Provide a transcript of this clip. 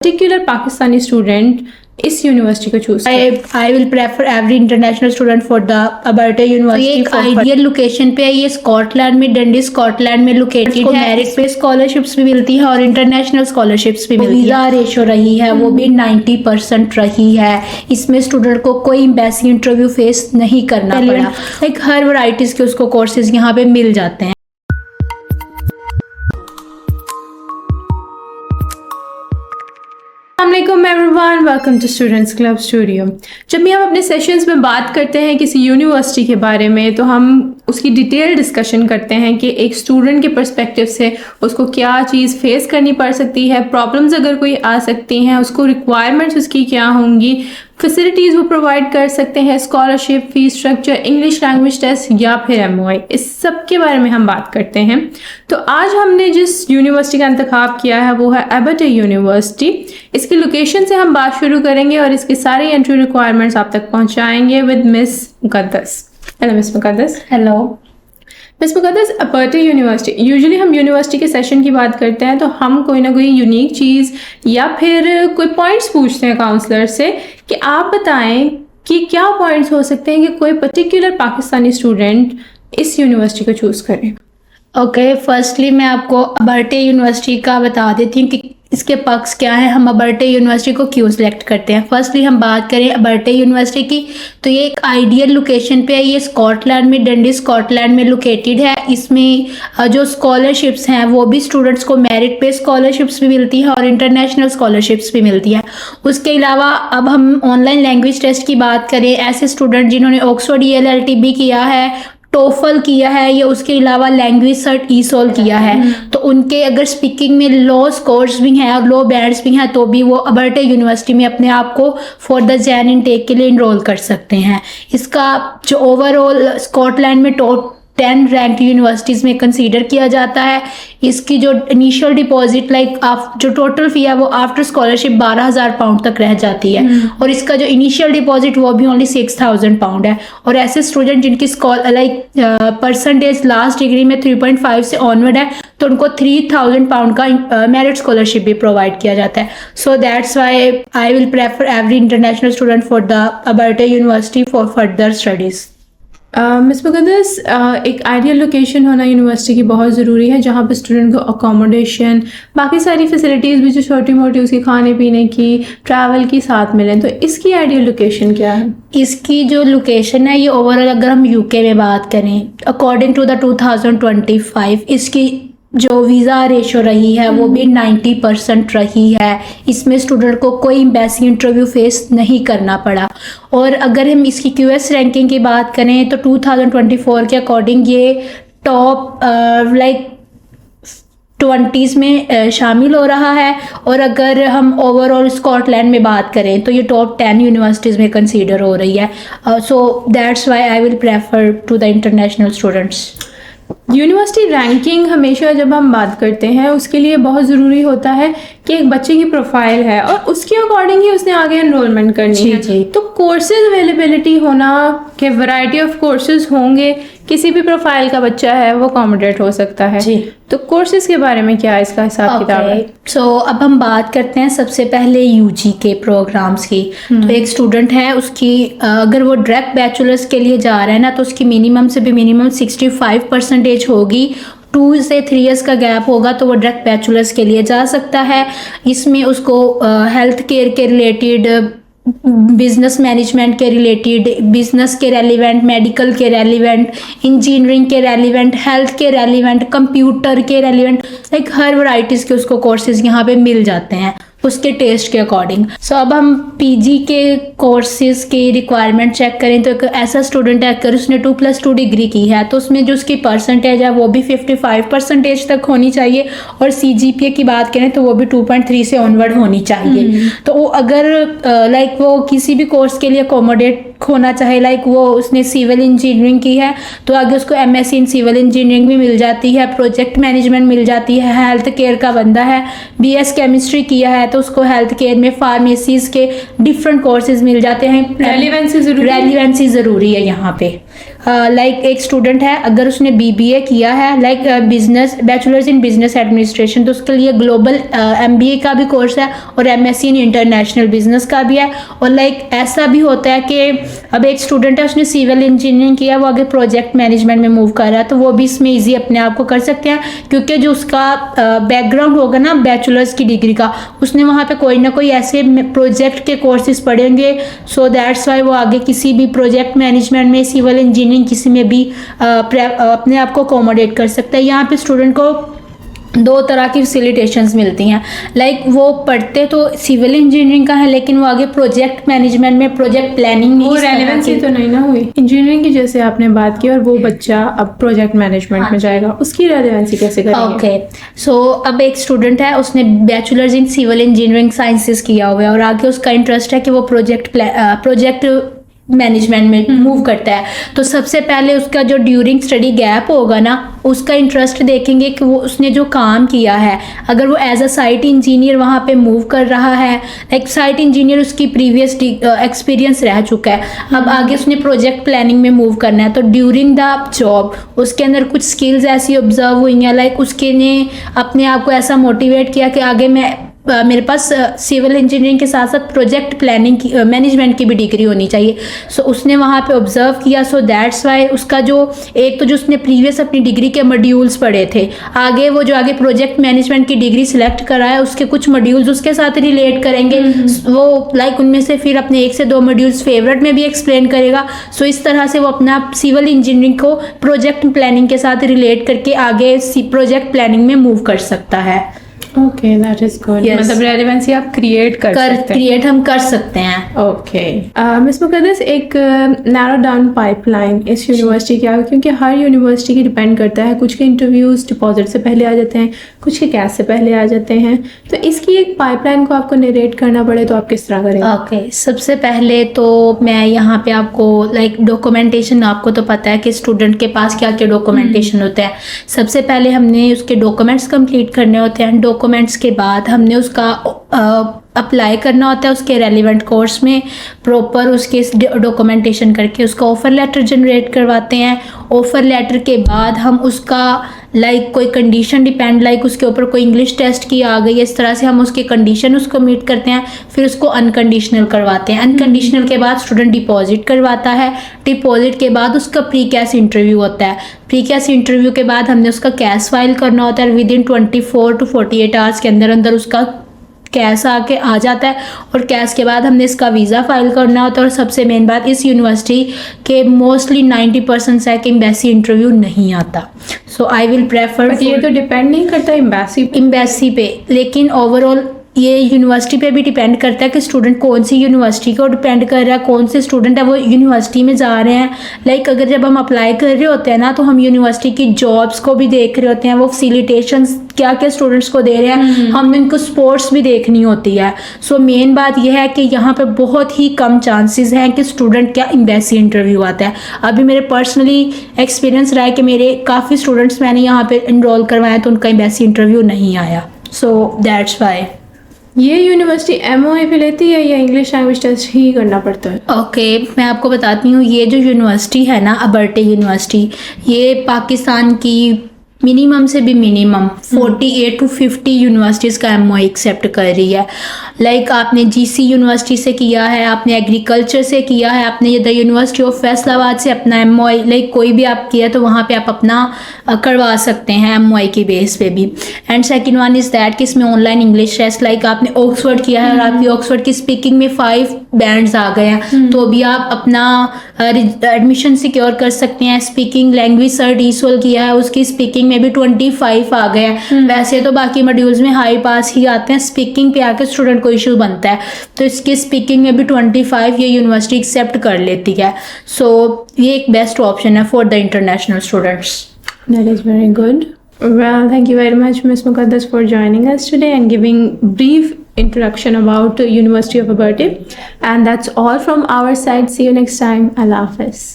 particular Pakistani student इस university को choose I will prefer every international student for the Abertay university. एक ideal location पे है, ये स्कॉटलैंड में, डंडी स्कॉटलैंड में लोकेटेड है। मेरिट पे स्कॉलरशिप्स भी मिलती है और इंटरनेशनल स्कॉलरशिप्स भी मिलती है। वीजा रेशो रही है वो भी 90% रही है। इसमें स्टूडेंट को कोई एम्बेसी इंटरव्यू फेस नहीं करना पड़ा। लाइक हर वैरायटीज के उसको कोर्सेज यहाँ पे मिल जाते हैं। अस्सलामुअलैकुम everyone, welcome to students club studio. जब भी हम अपने सेशंस में बात करते हैं किसी यूनिवर्सिटी के बारे में तो हम उसकी डिटेल डिस्कशन करते हैं कि एक स्टूडेंट के पर्सपेक्टिव से उसको क्या चीज़ फेस करनी पड़ सकती है, प्रॉब्लम्स अगर कोई आ सकती हैं, उसको रिक्वायरमेंट्स उसकी क्या होंगी, फैसिलिटीज़ वो प्रोवाइड कर सकते हैं, scholarship, fees structure, English language test या फिर MOI, इस सब के बारे में हम बात करते हैं। तो आज हमने जिस यूनिवर्सिटी का इंतखाब किया है वो है अबर्टे यूनिवर्सिटी। इसकी लोकेशन से हम बात शुरू करेंगे और इसके सारे एंट्री रिक्वायरमेंट्स आप तक पहुंचाएंगे with miss Muqaddas. Hello miss Muqaddas. Hello miss Muqaddas, Abertay university, usually हम यूनिवर्सिटी के सेशन की बात करते हैं तो हम कोई ना कोई यूनिक चीज़ या फिर कोई पॉइंट्स पूछते हैं काउंसलर से कि आप बताएं कि क्या पॉइंट्स हो सकते हैं कि कोई पर्टिकुलर पाकिस्तानी स्टूडेंट इस यूनिवर्सिटी को चूज़ करे। ओके, फर्स्टली मैं आपको अबर्टे यूनिवर्सिटी का बता देती हूँ कि इसके पक्ष क्या है, हम अबर्टे यूनिवर्सिटी को क्यों सिलेक्ट करते हैं। फर्स्टली हम बात करें अबर्टे यूनिवर्सिटी की तो ये एक आइडियल लोकेशन पे है। ये स्कॉटलैंड में, डंडी स्कॉटलैंड में लोकेटेड है। इसमें जो स्कॉलरशिप्स हैं वो भी स्टूडेंट्स को मेरिट पे स्कॉलरशिप्स भी मिलती है और इंटरनेशनल स्कॉलरशिप्स भी मिलती है। उसके अलावा अब हम ऑनलाइन लैंग्वेज टेस्ट की बात करें, ऐसे स्टूडेंट जिन्होंने ऑक्सफोर्ड ELLT भी किया है, टोफल किया है या उसके अलावा लैंग्वेज सर्ट ESOL किया है, तो उनके अगर स्पीकिंग में लो स्कोर्स भी हैं और लो बैंड्स भी हैं तो भी वो अबर्टे यूनिवर्सिटी में अपने आप को फॉर द जैन इनटेक के लिए इनरोल कर सकते हैं। इसका जो ओवरऑल स्कॉटलैंड में टॉप 10 रैंक्ड यूनिवर्सिटीज़ में कंसीडर किया जाता है। इसकी जो इनिशियल डिपॉजिट जो टोटल फ़ी है वो आफ्टर स्कॉलरशिप 12,000 पाउंड तक रह जाती है और इसका जो इनिशियल डिपॉजिट वो भी ओनली 6,000 पाउंड है। और ऐसे स्टूडेंट जिनकी परसेंटेज लास्ट डिग्री में 3.5 से ऑनवर्ड है तो उनको 3,000 पाउंड का मेरिट स्कॉलरशिप भी प्रोवाइड किया जाता है। So that's why I will prefer every international student for the Abertay university for further studies. Miss Muqaddas, एक आइडियल लोकेशन होना यूनिवर्सिटी की बहुत ज़रूरी है जहाँ पर स्टूडेंट को अकोमोडेशन, बाकी सारी फैसिलिटीज़ भी जो छोटी मोटी उसकी खाने पीने की, ट्रैवल की साथ मिलें। तो इसकी आइडियल लोकेशन क्या है? इसकी जो लोकेशन है ये ओवरऑल अगर हम UK में बात करें अकॉर्डिंग टू द 2025 इसकी जो वीज़ा रेशो रही है वो भी 90% रही है। इसमें स्टूडेंट को कोई एम्बेसी इंटरव्यू फेस नहीं करना पड़ा। और अगर हम इसकी QS रैंकिंग की बात करें तो 2024 के अकॉर्डिंग ये टॉप 20s में शामिल हो रहा है। और अगर हम ओवरऑल स्कॉटलैंड में बात करें तो ये टॉप 10 यूनिवर्सिटीज़ में कंसीडर हो रही है। So that's why I will prefer to the international students. University ranking हमेशा जब हम बात करते हैं उसके लिए बहुत ज़रूरी होता है कि एक बच्चे की प्रोफाइल है और उसके अकॉर्डिंग ही उसने आगे एनरोलमेंट करनी है। तो कोर्सेज अवेलेबिलिटी होना कि वैरायटी ऑफ कोर्सेज होंगे, किसी भी प्रोफाइल का बच्चा है वो अकोमोडेट हो सकता है जी। तो कोर्सेज के बारे में क्या इसका हिसाब किताब है? सो अब हम बात करते हैं सबसे पहले UG के प्रोग्राम्स की। तो एक स्टूडेंट है उसकी अगर वो डायरेक्ट बैचलर्स के लिए जा रहा है ना तो उसकी मिनिमम से भी मिनिमम 65% होगी। 2 से 3 इयर्स का गैप होगा तो वो डायरेक्ट बैचलर्स के लिए जा सकता है। इसमें उसको हेल्थ केयर के रिलेटेड, बिजनेस मैनेजमेंट के रिलेटेड, बिजनेस के रेलिवेंट, मेडिकल के रेलिवेंट, इंजीनियरिंग के रेलिवेंट, हेल्थ के रेलिवेंट, कंप्यूटर के रेलिवेंट, लाइक हर वैरायटीज़ के उसको कोर्सेज यहाँ पे मिल जाते हैं उसके टेस्ट के अकॉर्डिंग। सो अब हम PG के कोर्सेज की रिक्वायरमेंट चेक करें तो एक ऐसा स्टूडेंट है अगर उसने 2+2 डिग्री की है तो उसमें जो उसकी परसेंटेज है वो भी 55% तक होनी चाहिए और CGPA की बात करें तो वो भी 2.3 से ऑनवर्ड होनी चाहिए। तो वो अगर वो किसी भी कोर्स के लिए अकोमोडेट होना चाहे, वो उसने सिविल इंजीनियरिंग की है तो आगे उसको MSc इन सिविल इंजीनियरिंग भी मिल जाती है, प्रोजेक्ट मैनेजमेंट मिल जाती है। हेल्थ केयर का बंदा है, BS केमिस्ट्री किया है तो उसको हेल्थ केयर में फार्मेसीज के डिफरेंट कोर्सेज मिल जाते हैं। रेलिवेंसी ज़रूरी है यहाँ पे। लाइक एक स्टूडेंट है, अगर उसने BBA किया है like business, bachelors in business administration, तो उसके लिए ग्लोबल MBA का भी कोर्स है और MSc इन इंटरनेशनल बिजनेस का भी है। और लाइक ऐसा भी होता है कि अब एक स्टूडेंट है, उसने सिविल इंजीनियरिंग किया, वो आगे प्रोजेक्ट मैनेजमेंट में मूव कर रहा है, तो वो भी इसमें ईजी अपने आप को कर सकते हैं, क्योंकि जो उसका बैकग्राउंड होगा ना बैचलर्स की डिग्री का, उसने वहाँ पे कोई ना कोई ऐसे प्रोजेक्ट के कोर्सेज पढ़े होंगे। सो दैट्स वाई वो आगे किसी भी प्रोजेक्ट मैनेजमेंट में, सिविल इंजीनियरिंग किसी में भी अपने आप को अकोमोडेट कर सकता है। यहाँ पे स्टूडेंट को दो तरह की फैसिलिटेशंस मिलती हैं, लाइक वो पढ़ते तो सिविल इंजीनियरिंग का है, लेकिन वो आगे प्रोजेक्ट मैनेजमेंट में, प्रोजेक्ट प्लानिंग में, वो रेलेवेंसी तो नहीं ना हुई इंजीनियरिंग की, जैसे आपने बात की, और वो बच्चा अब प्रोजेक्ट मैनेजमेंट में जाएगा, उसकी रेलेवेंसी कैसे करेंगे? ओके, सो अब एक स्टूडेंट है, उसने bachelors in civil engineering sciences किया हुआ है और आगे उसका इंटरेस्ट है कि वो प्रोजेक्ट मैनेजमेंट में मूव करता है। तो सबसे पहले उसका जो ड्यूरिंग स्टडी गैप होगा ना, उसका इंटरेस्ट देखेंगे कि वो उसने जो काम किया है, अगर वो एज अ साइट इंजीनियर वहाँ पे मूव कर रहा है, लाइक साइट इंजीनियर उसकी प्रीवियस एक्सपीरियंस रह चुका है, अब आगे उसने प्रोजेक्ट प्लानिंग में मूव करना है, तो ड्यूरिंग द जॉब उसके अंदर कुछ स्किल्स ऐसी ऑब्जर्व हुई हैं, लाइक उसके ने अपने आप को ऐसा मोटिवेट किया कि आगे मेरे पास सिविल इंजीनियरिंग के साथ साथ प्रोजेक्ट प्लानिंग की मैनेजमेंट की भी डिग्री होनी चाहिए। सो उसने वहाँ पे ऑब्जर्व किया, सो दैट्स वाई उसका जो एक तो जो उसने प्रीवियस अपनी डिग्री के मॉड्यूल्स पढ़े थे, आगे वो जो आगे प्रोजेक्ट मैनेजमेंट की डिग्री सिलेक्ट करा है, उसके कुछ मॉड्यूल्स उसके साथ रिलेट करेंगे, वो लाइक उनमें से फिर अपने 1 से 2 मॉड्यूल्स फेवरेट में भी एक्सप्लेन करेगा। सो इस तरह से वो अपना सिविल इंजीनियरिंग को प्रोजेक्ट प्लानिंग के साथ रिलेट करके आगे प्रोजेक्ट प्लैनिंग में मूव कर सकता है। Okay, that is good. मतलब रेलेवेंसी आप क्रिएट कर सकते हैं। क्रिएट हम कर सकते हैं। ओके मिस मुकद्दस, एक नैरो डाउन पाइपलाइन इस यूनिवर्सिटी की आगे, क्योंकि हर यूनिवर्सिटी की डिपेंड करता है, कुछ के इंटरव्यूज डिपॉजिट से पहले आ जाते हैं, कुछ के कैश से पहले आ जाते हैं, तो इसकी एक पाइपलाइन को आपको नरेट करना पड़े तो आप किस तरह करेंगे? ओके, सबसे पहले तो मैं यहाँ पे आपको लाइक डॉक्यूमेंटेशन, आपको तो पता है कि स्टूडेंट के पास क्या क्या डॉक्यूमेंटेशन होते हैं। सबसे पहले हमने उसके डॉक्यूमेंट्स कंप्लीट करने होते हैं, डॉक्यूमेंट्स के बाद हमने उसका अप्लाई करना होता है उसके रेलिवेंट कोर्स में, प्रॉपर उसके डॉक्यूमेंटेशन करके उसका ऑफ़र लेटर जनरेट करवाते हैं। ऑफ़र लेटर के बाद हम उसका लाइक कोई कंडीशन डिपेंड, लाइक उसके ऊपर कोई इंग्लिश टेस्ट की आ गई, इस तरह से हम उसकी कंडीशन उसको मीट करते हैं, फिर उसको अनकंडीशनल करवाते हैं। अनकंडीशनल के बाद स्टूडेंट डिपॉजिट करवाता है, डिपॉजिट के बाद उसका प्री कैश इंटरव्यू होता है। प्री कैश इंटरव्यू के बाद हमने उसका कैश फाइल करना होता है, विद इन 24 to 48 आवर्स के अंदर अंदर उसका कैश आके आ जाता है, और कैश के बाद हमने इसका वीज़ा फाइल करना होता है। और सबसे मेन बात, इस यूनिवर्सिटी के मोस्टली 90% है कि एम्बेसी इंटरव्यू नहीं आता। सो आई विल प्रेफर, ये तो डिपेंड नहीं करता एम्बेसी पे, लेकिन ओवरऑल ये यूनिवर्सिटी पे भी डिपेंड करता है कि स्टूडेंट कौन सी यूनिवर्सिटी को डिपेंड कर रहा है, कौन से स्टूडेंट है वो यूनिवर्सिटी में जा रहे हैं। लाइक अगर जब हम अप्लाई कर रहे होते हैं ना, तो हम यूनिवर्सिटी की जॉब्स को भी देख रहे होते हैं, वो फैसिलिटेशंस क्या क्या स्टूडेंट्स को दे रहे हैं, हमने इनको स्पोर्ट्स भी देखनी होती है। सो मेन बात यह है कि यहाँ पे बहुत ही कम चांसेस हैं कि स्टूडेंट क्या एम्बेसी इंटरव्यू आता है। अभी मेरे पर्सनली एक्सपीरियंस रहा है कि मेरे काफ़ी स्टूडेंट्स मैंने यहाँ पे इनरोल करवाया तो उनका एम्बेसी इंटरव्यू नहीं आया। सो दैट्स वाई। ये यूनिवर्सिटी MOA भी लेती है या इंग्लिश लैंग्वेज टेस्ट ही करना पड़ता है? ओके, मैं आपको बताती हूँ, ये जो यूनिवर्सिटी है ना, अबर्टे यूनिवर्सिटी, ये पाकिस्तान की मिनिमम से भी मिनिमम 48 to 50 यूनिवर्सिटीज़ का MOA एक्सेप्ट कर रही है। लाइक आपने GC यूनिवर्सिटी से किया है, आपने एग्रीकल्चर से किया है, आपने द यूनिवर्सिटी ऑफ फैसलाबाद से अपना MOA, लाइक कोई भी आप किया तो वहाँ पे आप अपना करवा सकते हैं MOA की बेस पे भी। And second one is that कि इसमें ऑनलाइन इंग्लिश टेस्ट, लाइक आपने ऑक्सफोर्ड किया है और आपकी ऑक्सफोर्ड की स्पीकिंग में 5 बैंड्स आ गए हैं, तो भी आप अपना एडमिशन सिक्योर कर सकते हैं। स्पीकिंग लैंग्वेज सर डीसोल किया है, उसकी स्पीकिंग में भी 25 आ गए हैं। वैसे तो बाकी मॉड्यूल्स में हाई पास ही आते हैं, स्पीकिंग पे आके स्टूडेंट को इशू बनता है, तो इसकी स्पीकिंग में भी 25 ये यूनिवर्सिटी एक्सेप्ट कर लेती है। सो ये एक बेस्ट ऑप्शन है for the international students. That is very good. Well, thank you very much, Ms. Muqaddas, for joining us today and giving brief introduction about University of Abertay. And that's all from our side. See you next time. Allah Hafiz.